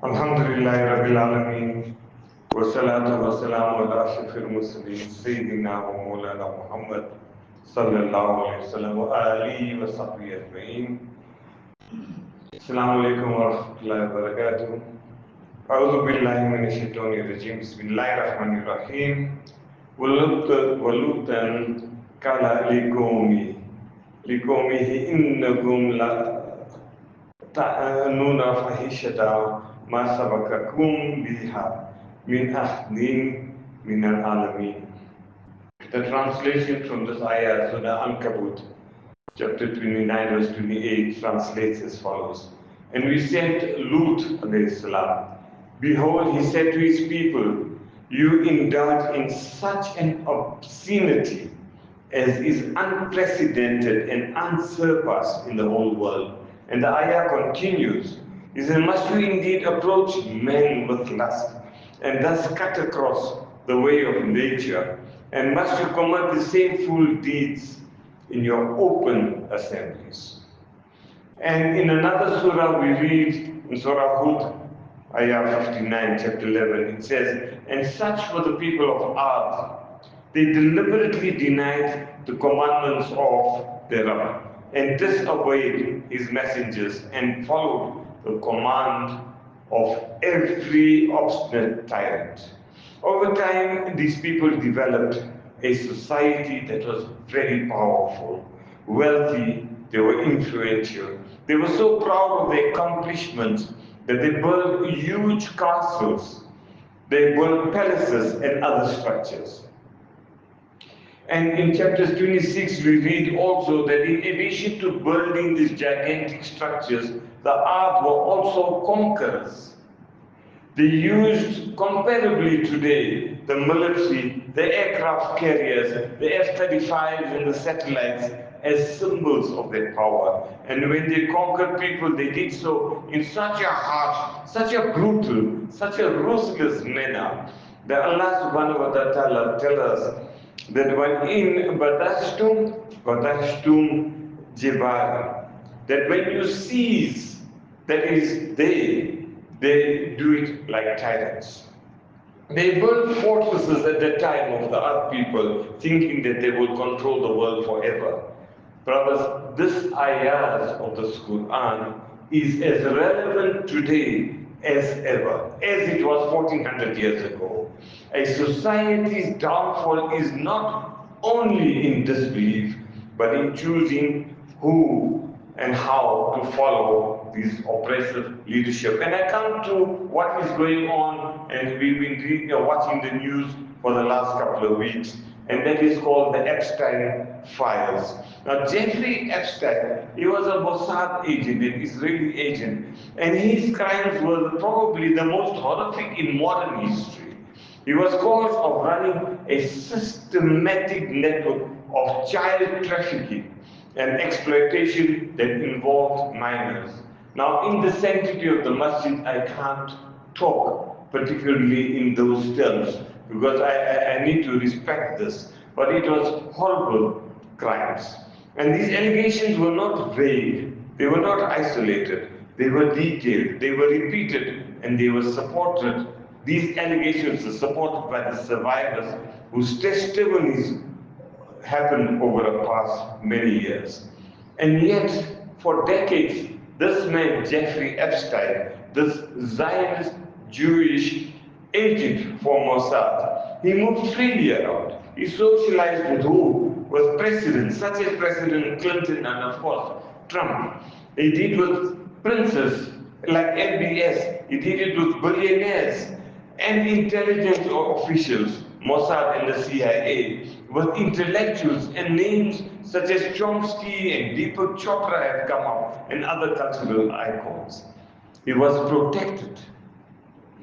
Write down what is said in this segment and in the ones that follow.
Alhamdulillahi Rabbil Alameen. Wassalatu wassalamu ala ashrafil mursalin Sayyidina wa Maulana Muhammad sallallahu alayhi wa sallam wa alihi wa sahbihi ajma'in. Assalamu alaikum wa rahmatullahi wa barakatuh. A'udhu billahi minash shaitanir rajim. Bismillahir rahmanir rahim. Walutan kala likomihi innakum la ta'anuna fahishata ma sabakakum biha min ahdin min al-alamin. The translation from this ayah, Surah Al-Kabut, chapter 29, verse 28, translates as follows. And we sent Lut, alayhi salam. Behold, he said to his people, you indulge in such an obscenity as is unprecedented and unsurpassed in the whole world. And the ayah continues, he said, must you indeed approach men with lust, and thus cut across the way of nature, and must you commit the same fool deeds in your open assemblies? And in another surah we read, in Surah Hud, ayah 59, chapter 11, it says, and such were the people of Ad. They deliberately denied the commandments of their Rabb and disobeyed his messengers and followed the command of every obstinate tyrant. Over time, these people developed a society that was very powerful, wealthy, they were influential. They were so proud of their accomplishments that they built huge castles, they built palaces and other structures. And in chapters 26, we read also that in addition to building these gigantic structures, the Arab were also conquerors. They used, comparably today, the military, the aircraft carriers, the F-35s and the satellites as symbols of their power. And when they conquered people, they did so in such a harsh, such a brutal, such a ruthless manner that Allah subhanahu wa ta'ala tells us that when in badashtum jibal, that when you seize, that is they do it like tyrants. They built fortresses at the time of the Arab people, thinking that they would control the world forever. Brothers, this ayah of the Quran is as relevant today as ever, as it was 1400 years ago. A society's downfall is not only in disbelief, but in choosing who and how to follow this oppressive leadership. And I come to what is going on, and we've been watching the news for the last couple of weeks, and that is called the Epstein files. Now, Jeffrey Epstein, he was a Mossad agent, an Israeli agent, and his crimes were probably the most horrific in modern history. He was caught of running a systematic network of child trafficking and exploitation that involved minors. Now, in the sanctity of the masjid, I can't talk particularly in those terms because I need to respect this, but it was horrible crimes. And these allegations were not vague, they were not isolated, they were detailed, they were repeated, and they were supported. These allegations are supported by the survivors whose testimonies happened over the past many years. And yet, for decades, this man, Jeffrey Epstein, this Zionist Jewish agent for Mossad, he moved freely around. He socialized with who? With presidents, such as President Clinton and, of course, Trump. He did with princes like MBS. He did it with billionaires and intelligence officials, Mossad and the CIA, with intellectuals and names such as Chomsky and Deepak Chopra have come up, and other cultural icons. He was protected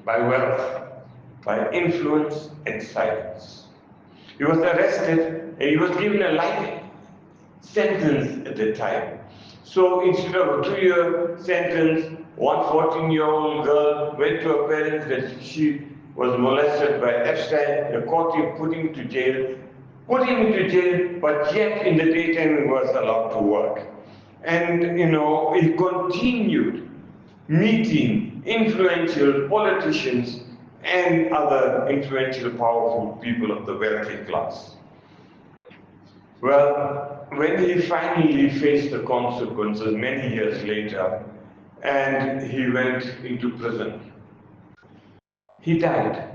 by wealth, by influence and silence. He was arrested and he was given a life sentence at the time. So instead of a 2-year sentence, one 14-year-old girl went to her parents that she was molested by Epstein. The court put him to jail, but yet in the daytime he was allowed to work. And he continued meeting influential politicians and other influential, powerful people of the wealthy class. Well, when he finally faced the consequences many years later, and he went into prison, he died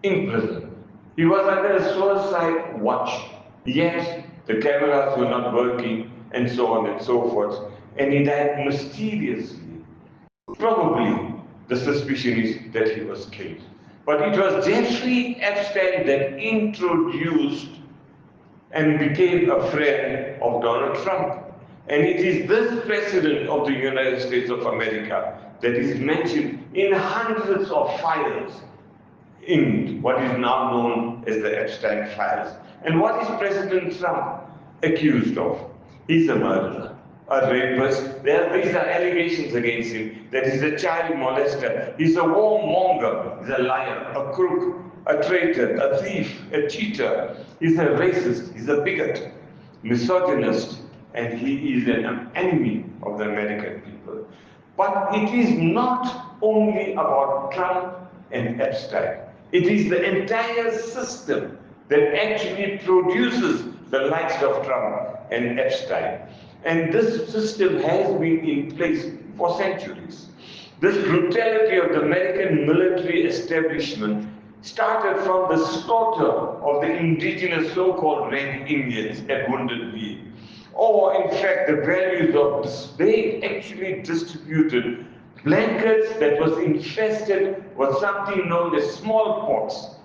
in prison. He was under a suicide watch, yet the cameras were not working, and so on and so forth, and he died mysteriously. Probably the suspicion is that he was killed. But it was Jeffrey Epstein that introduced and became a friend of Donald Trump. And it is this president of the United States of America that is mentioned in hundreds of files in what is now known as the Epstein files. And what is President Trump accused of? He's a murderer, a rapist. These are allegations against him that he's a child molester, he's a warmonger, he's a liar, a crook, a traitor, a thief, a cheater. He's a racist, he's a bigot, misogynist, and he is an enemy of the American people. But it is not only about Trump and Epstein. It is the entire system that actually produces the likes of Trump and Epstein. And this system has been in place for centuries. This brutality of the American military establishment started from the slaughter of the indigenous so-called Red Indians at Wounded Knee. Or in fact, the values of this, they actually distributed blankets that was infested with something known as smallpox.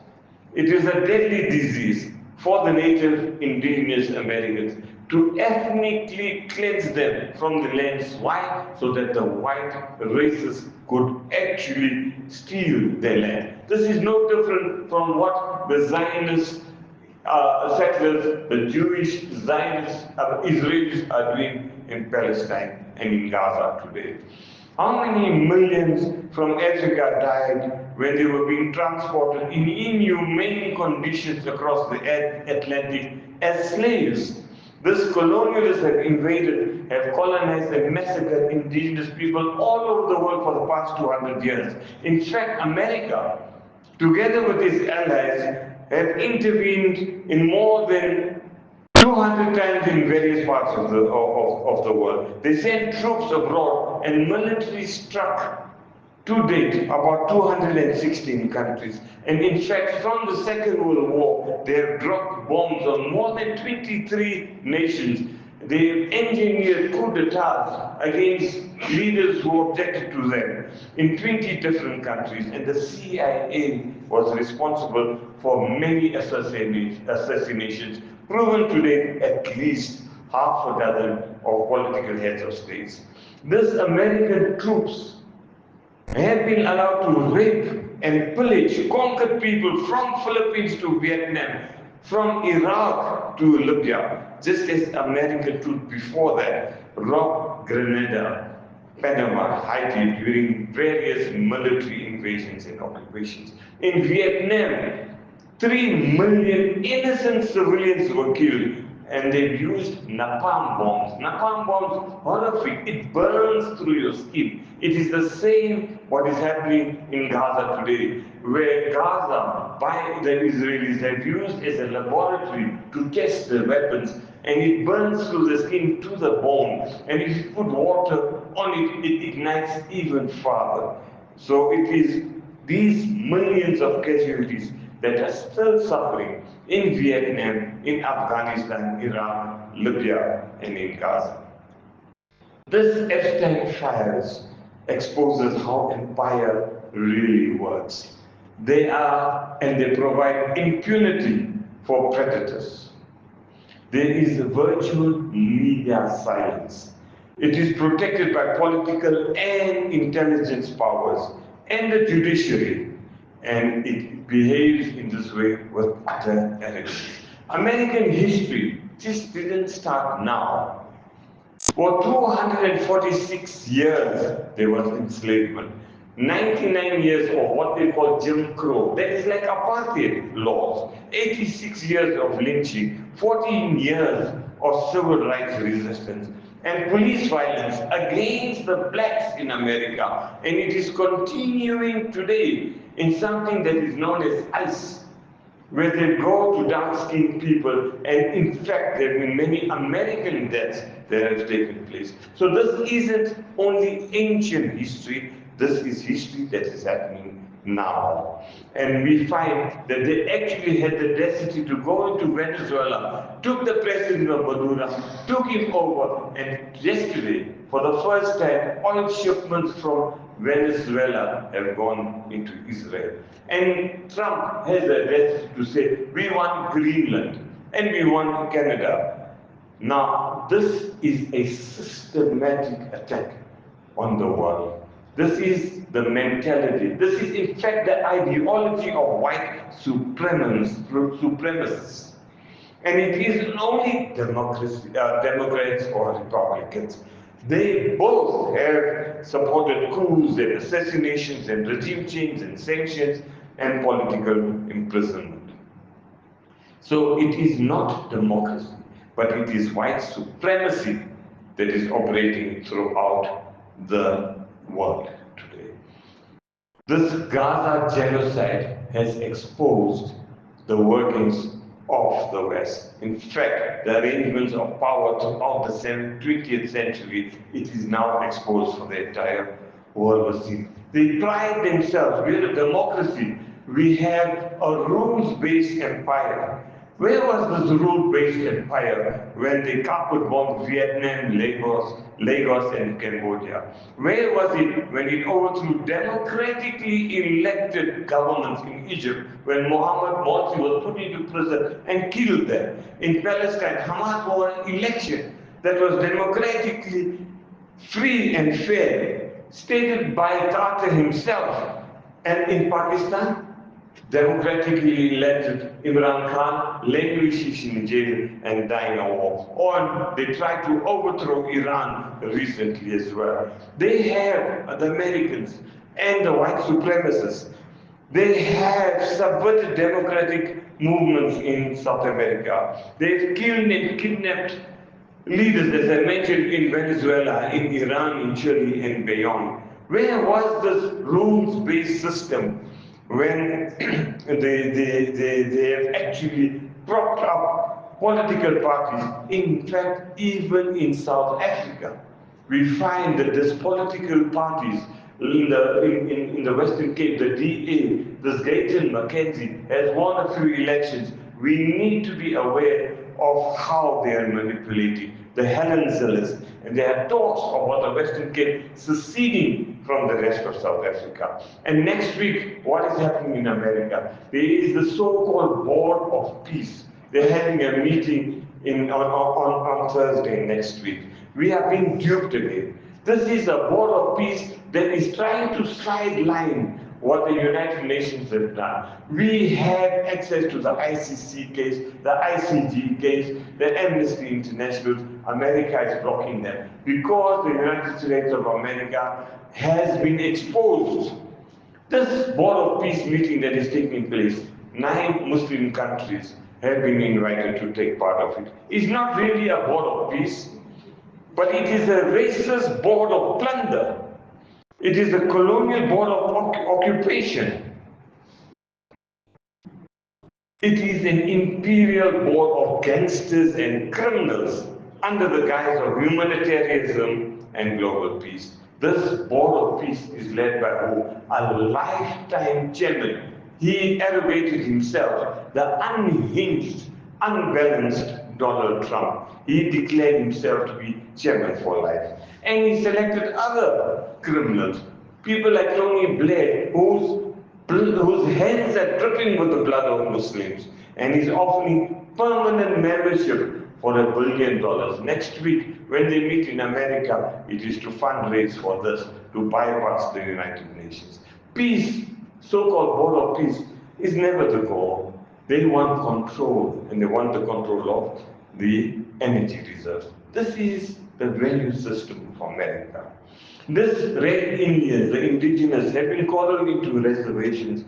It is a deadly disease for the native indigenous Americans to ethnically cleanse them from the lands. Why? So that the white races could actually steal their land. This is no different from what the Zionist settlers, the Jewish Zionists, Israelis are doing in Palestine and in Gaza today. How many millions from Africa died when they were being transported in inhumane conditions across the Atlantic as slaves? These colonialists have invaded, have colonized and massacred indigenous people all over the world for the past 200 years. In fact, America, together with its allies, have intervened in more than 200 times in various parts of the world. They sent troops abroad and military struck to date about 216 countries. And in fact, from the Second World War, they have dropped bombs on more than 23 nations. They have engineered coup d'etats against leaders who objected to them in 20 different countries. And the CIA was responsible for many assassinations, proven today at least half a dozen of political heads of states. These American troops have been allowed to rape and pillage, conquer people from Philippines to Vietnam, from Iraq to Libya, just as American troops before that robbed Grenada, Panama, Haiti during various military invasions and occupations. In Vietnam, 3 million innocent civilians were killed, and they've used napalm bombs. Napalm bombs, horrific. It burns through your skin. It is the same what is happening in Gaza today, where Gaza, by the Israelis, have used as a laboratory to test the weapons, and it burns through the skin to the bone. And if you put water on it, it ignites even farther. So it is these millions of casualties that are still suffering in Vietnam, in Afghanistan, Iraq, Libya, and in Gaza. This Epstein files exposes how empire really works. They provide impunity for predators. There is a virtual media silence. It is protected by political and intelligence powers and the judiciary, and it behaves in this way with utter arrogance. American history just didn't start now. For 246 years, there was enslavement. 99 years of what they call Jim Crow, that is like apartheid laws. 86 years of lynching, 14 years of civil rights resistance. and police violence against the blacks in America. And it is continuing today in something that is known as ICE, where they go to dark-skinned people, and in fact there have been many American deaths that have taken place. So this isn't only ancient history, this is history that is happening now. And we find that they actually had the audacity to go into Venezuela, took the president of Maduro, took him over, and yesterday, for the first time, oil shipments from Venezuela have gone into Israel. And Trump has the audacity to say, we want Greenland and we want Canada. Now, this is a systematic attack on the world. This is the mentality. This is, in fact, the ideology of white supremacists. And it isn't only Democrats or Republicans. They both have supported coups and assassinations and regime change and sanctions and political imprisonment. So it is not democracy, but it is white supremacy that is operating throughout the world today. This Gaza genocide has exposed the workings of the West. In fact, the arrangements of power throughout the 20th century, it is now exposed for the entire world to see. They pride themselves, we're a democracy, we have a rules-based empire. Where was this rule-based empire when they carpet bombed Vietnam, Lagos and Cambodia? Where was it when it overthrew democratically elected governments in Egypt, when Mohammed Morsi was put into prison and killed them? In Palestine, Hamas won an election that was democratically free and fair, stated by Carter himself. And in Pakistan, democratically elected Imran Khan, languishes in jail and dying of war. Or they tried to overthrow Iran recently as well. They have, the Americans and the white supremacists, they have subverted democratic movements in South America. They've killed and kidnapped leaders, as I mentioned, in Venezuela, in Iran, in Chile, and beyond. Where was this rules-based system when they have actually propped up political parties? In fact, even in South Africa, we find that these political parties in the Western Cape, the DA, this Gayton Mackenzie, has won a few elections. We need to be aware of how they are manipulating the Helen Zillers. And there are talks about the Western Cape seceding from the rest of South Africa. And next week, what is happening in America? There is the so-called Board of Peace. They're having a meeting on Thursday next week. We are being duped again. This is a Board of Peace that is trying to sideline what the United Nations have done. We have access to the ICC case, the ICG case, the Amnesty International. America is blocking them because the United States of America has been exposed. This Board of Peace meeting that is taking place, 9 Muslim countries have been invited to take part of it. It's not really a Board of Peace, but it is a racist board of plunder. It is a colonial board of occupation. It is an imperial board of gangsters and criminals under the guise of humanitarianism and global peace. This Board of Peace is led by who? A lifetime chairman. He arrogated himself the unhinged, unbalanced Donald Trump. He declared himself to be chairman for life. And he selected other criminals, people like Tony Blair, whose hands are dripping with the blood of Muslims. And he's offering permanent membership for $1 billion. Next week, when they meet in America, it is to fundraise for this, to bypass the United Nations. Peace, so-called Board of Peace, is never the goal. They want control, and they want the control of the energy reserves. This is the value system of America. This Red Indians, the indigenous, have been called into reservations,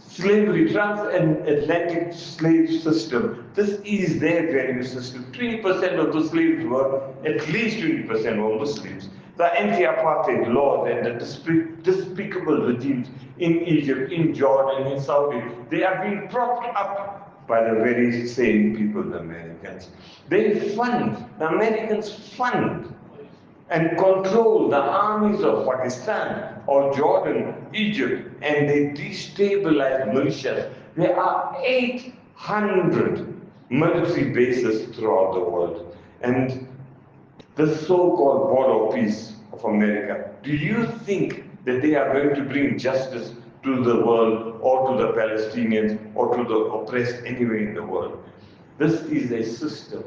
slavery, transatlantic slave system. This is their value system. 20% of the slaves were, at least 20% were Muslims. The anti-apartheid laws and the despicable regimes in Egypt, in Jordan, in Saudi, they are being propped up by the very same people, the Americans. The Americans fund and control the armies of Pakistan or Jordan, Egypt, and they destabilize militias. There are 800 military bases throughout the world. And the so-called Board of Peace of America, do you think that they are going to bring justice to the world or to the Palestinians or to the oppressed anywhere in the world? This is a system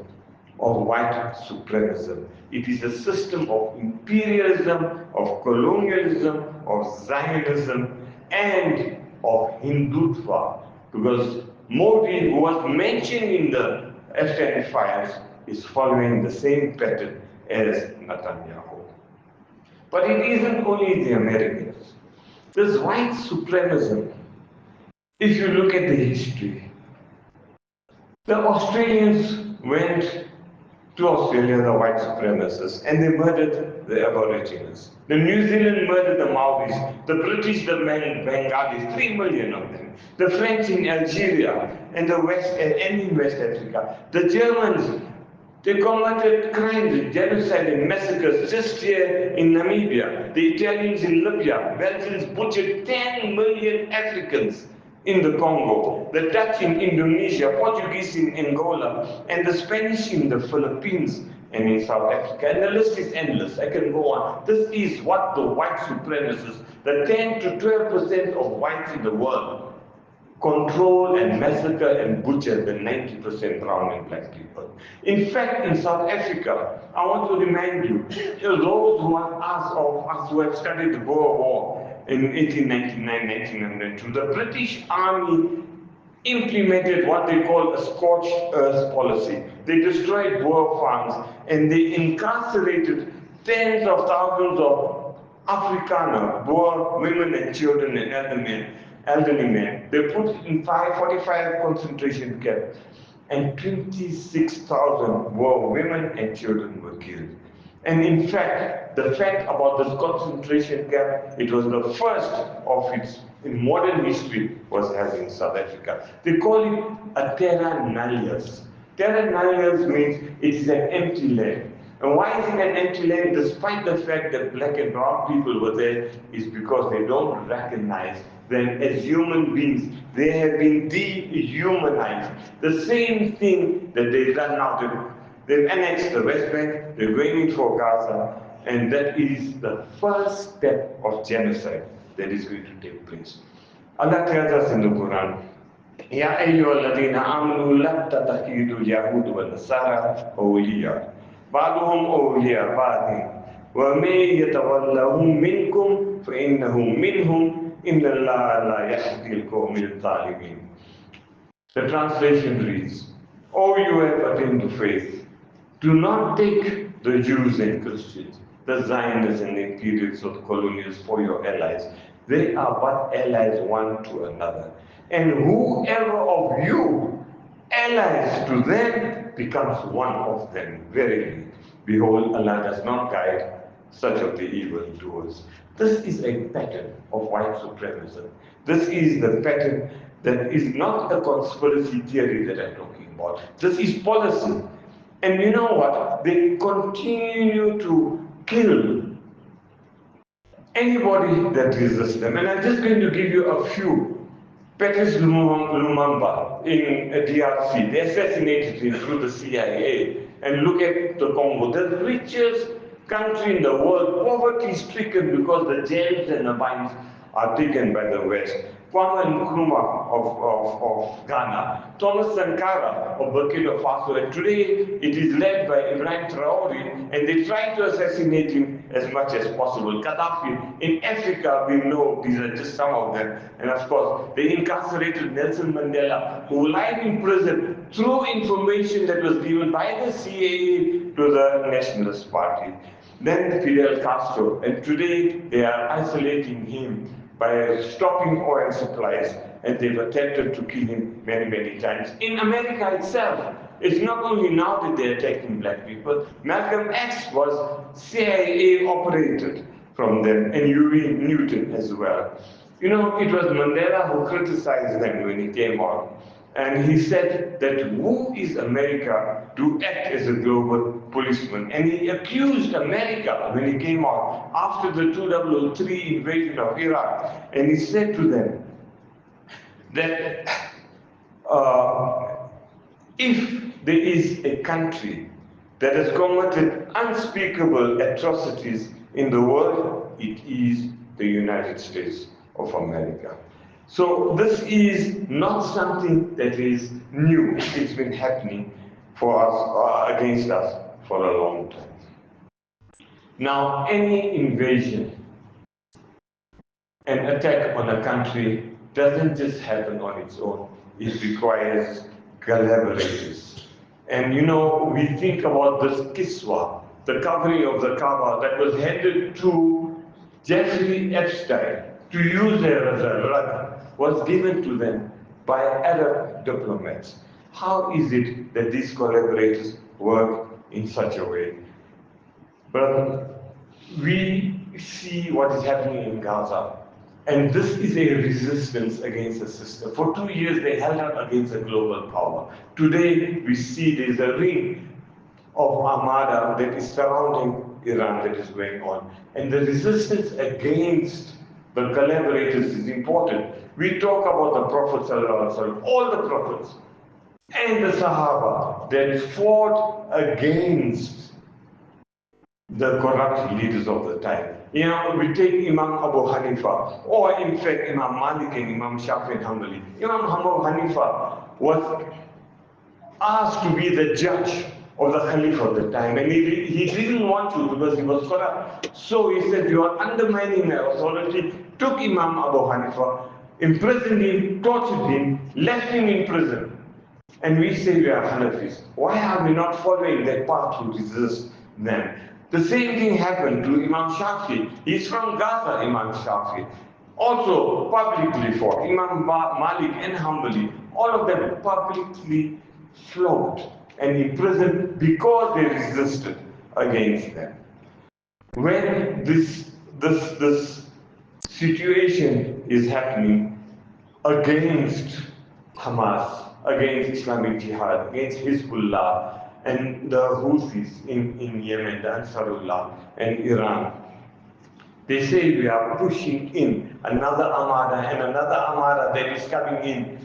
of white supremacism. It is a system of imperialism, of colonialism, of Zionism, and of Hindutva. Because Modi, who was mentioned in the Epstein files, is following the same pattern as Netanyahu. But it isn't only the Americans. This white supremacism, if you look at the history, the Australians went to Australia, the white supremacists, and they murdered the Aborigines. The New Zealand murdered the Maoris, the British, the Bengalis, 3 million of them. The French in Algeria and the West and in West Africa. The Germans, they committed crimes, genocide and massacres just here in Namibia. The Italians in Libya, Belgians butchered 10 million Africans in the Congo, the Dutch in Indonesia, Portuguese in Angola, and the Spanish in the Philippines and in South Africa. And the list is endless. I can go on. This is what the white supremacists, the 10 to 12% of whites in the world, control and massacre and butcher the 90% brown and black people. In fact, in South Africa, I want to remind you, those who are us, of us who have studied the Boer War in 1899, 1902, the British Army implemented what they call a scorched earth policy. They destroyed Boer farms and they incarcerated tens of thousands of Afrikaner, Boer women and children and elderly men. They put in 45 concentration camps, and 26,000 Boer women and children were killed. And in fact, the fact about this concentration camp, it was the first of its in modern history was held in South Africa. They call it a terra nullius. Terra nullius means it is an empty land. And why is it an empty land despite the fact that black and brown people were there? Is because they don't recognize them as human beings. They have been dehumanized. The same thing that they've done now. They've annexed the West Bank, they're going in for Gaza, and that is the first step of genocide that is going to take place. Allah tells us in the Quran, Ya ayyuhalladhina amanu la tattakhidul yahuda wan nasara awliya. Ba'duhum awliya ba'din. Wa may yatawallahum minkum fa innahum minhum inna Allaha la yahdi al-qawmil zalimin. The translation reads, O you have attained to faith, do not take the Jews and Christians, the Zionists and the imperialists or the colonials for your allies. They are but allies one to another. And whoever of you allies to them becomes one of them. Verily, behold, Allah does not guide such of the evildoers. This is a pattern of white supremacy. This is the pattern that is not a conspiracy theory that I'm talking about. This is policy. And you know what? They continue to kill anybody that resists them. And I'm just going to give you a few. Patrice Lumumba in DRC, they assassinated him through the CIA. And look at the Congo, the richest country in the world, poverty-stricken because the jails and the mines are taken by the West. Kwame Nkrumah of Ghana, Thomas Sankara of Burkina Faso, and today it is led by Ibrahim Traore, and they try to assassinate him as much as possible. Gaddafi, in Africa, we know these are just some of them, and of course, they incarcerated Nelson Mandela, who lied in prison through information that was given by the CIA to the Nationalist Party. Then Fidel Castro, and today they are isolating him by stopping oil supplies and they've attempted to kill him many, many times. In America itself, it's not only now that they're attacking black people. Malcolm X was CIA operated from them, and Huey Newton as well. You know, it was Mandela who criticized them when he came out. And he said that who is America to act as a global policeman? And he accused America when he came out after the 2003 invasion of Iraq. And he said to them that if there is a country that has committed unspeakable atrocities in the world, it is the United States of America. So this is not something that is new. It's been happening for us, against us for a long time. Now, any invasion and attack on a country doesn't just happen on its own. It requires collaborators. And you know, we think about this kiswa, the covering of the Kaaba that was handed to Jeffrey Epstein to use there as a rug, was given to them by Arab diplomats. How is it that these collaborators work in such a way? Brother, we see what is happening in Gaza, and this is a resistance against the system. For 2 years, they held out against a global power. Today, we see there's a ring of armada that is surrounding Iran that is going on. And the resistance against the collaborators is important. We talk about the Prophet ﷺ, all the prophets and the Sahaba that fought against the corrupt leaders of the time. You know, we take Imam Abu Hanifa, or in fact Imam Malik and Imam Shafi and Hanbali. Imam Abu Hanifa was asked to be the judge of the Caliph of the time, and he didn't want to because he was corrupt. So he said, you are undermining my authority, took Imam Abu Hanifa, imprisoned him, tortured him, left him in prison. And we say we are Hanafis. Why are we not following that path to resist them? The same thing happened to Imam Shafi. He's from Gaza, Imam Shafi. Also publicly fought. Imam Malik and Hanbali, all of them publicly flogged and imprisoned because they resisted against them. When this situation is happening against Hamas, against Islamic Jihad, against Hezbollah, and the Houthis in Yemen, the Ansarullah, and Iran, they say we are pushing in another armada and another armada that is coming in.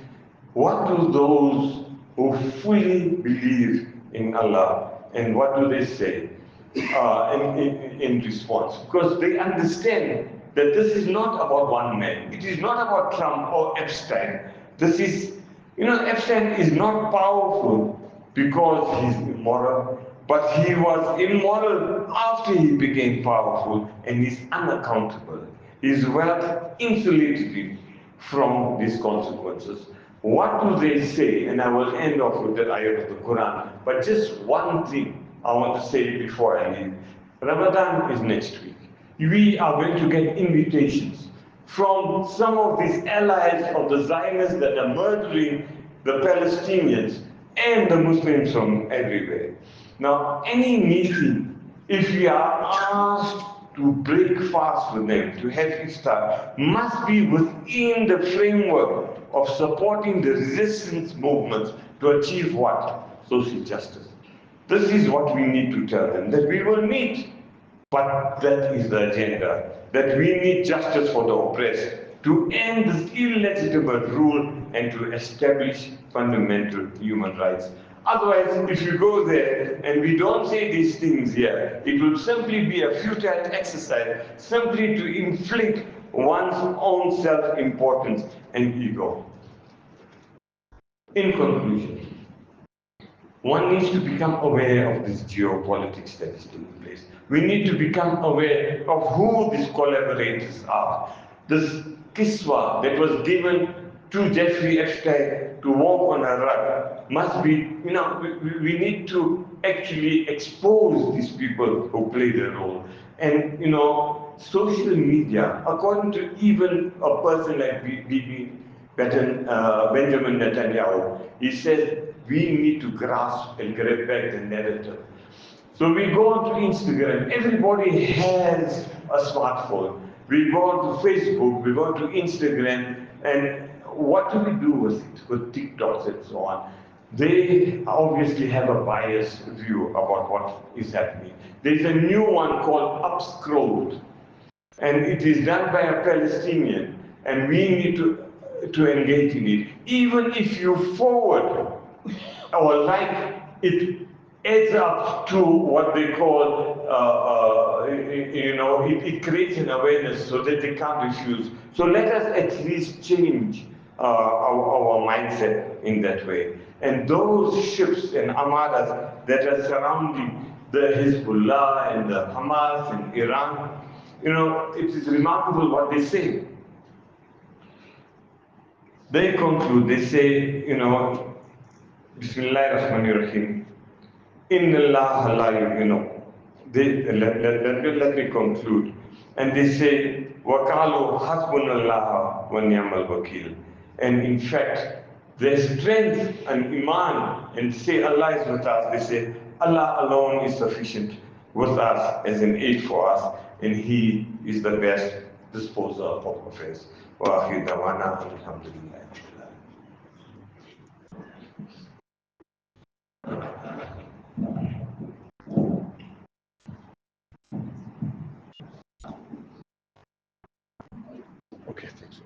What do those who fully believe in Allah, and what do they say in response? Because they understand that this is not about one man. It is not about Trump or Epstein. This is, you know, Epstein is not powerful because he's immoral, but he was immoral after he became powerful, and he's unaccountable. His wealth insulated him from these consequences. What do they say? And I will end off with that ayat of the Quran. But just one thing I want to say before I leave. Ramadan is next week. We are going to get invitations from some of these allies of the Zionists that are murdering the Palestinians and the Muslims from everywhere. Now, any meeting, if we are asked to break fast with them, to have iftar, must be within the framework of supporting the resistance movements to achieve what? Social justice. This is what we need to tell them, that we will meet, but that is the agenda, that we need justice for the oppressed, to end this illegitimate rule and to establish fundamental human rights. Otherwise, if you go there and we don't say these things here, it will simply be a futile exercise, simply to inflict one's own self-importance and ego. In conclusion, one needs to become aware of this geopolitics that is taking place. We need to become aware of who these collaborators are. This kiswa that was given to Jeffrey Epstein to walk on a rug must be, you know, we need to actually expose these people who play their role. And, you know, social media, according to even a person like Bibi Benjamin Netanyahu. He said, we need to grasp and grab back the narrative. So we go onto Instagram, everybody has a smartphone. We go onto Facebook, we go onto Instagram, and what do we do with it, with TikToks and so on? They obviously have a biased view about what is happening. There's a new one called Upscrolled, and it is done by a Palestinian, and we need to engage in it. Even if you forward or like, it adds up to what they call, it creates an awareness so that they can't refuse. So let us at least change our mindset in that way. And those ships and armadas that are surrounding the Hezbollah and the Hamas and Iran, it is remarkable what they say. They conclude, they say, Bismillah ar-Rahman ar-Rahim, Inna Allah la let me conclude. And they say, Wakalu hasbunallah wa ni'mal wakil. And in fact, their strength and iman, and say Allah is with us, they say, Allah alone is sufficient with us as an aid for us, and He is the best disposer of affairs. Wa akhiru da'wana alhamdulillah. Okay, thanks.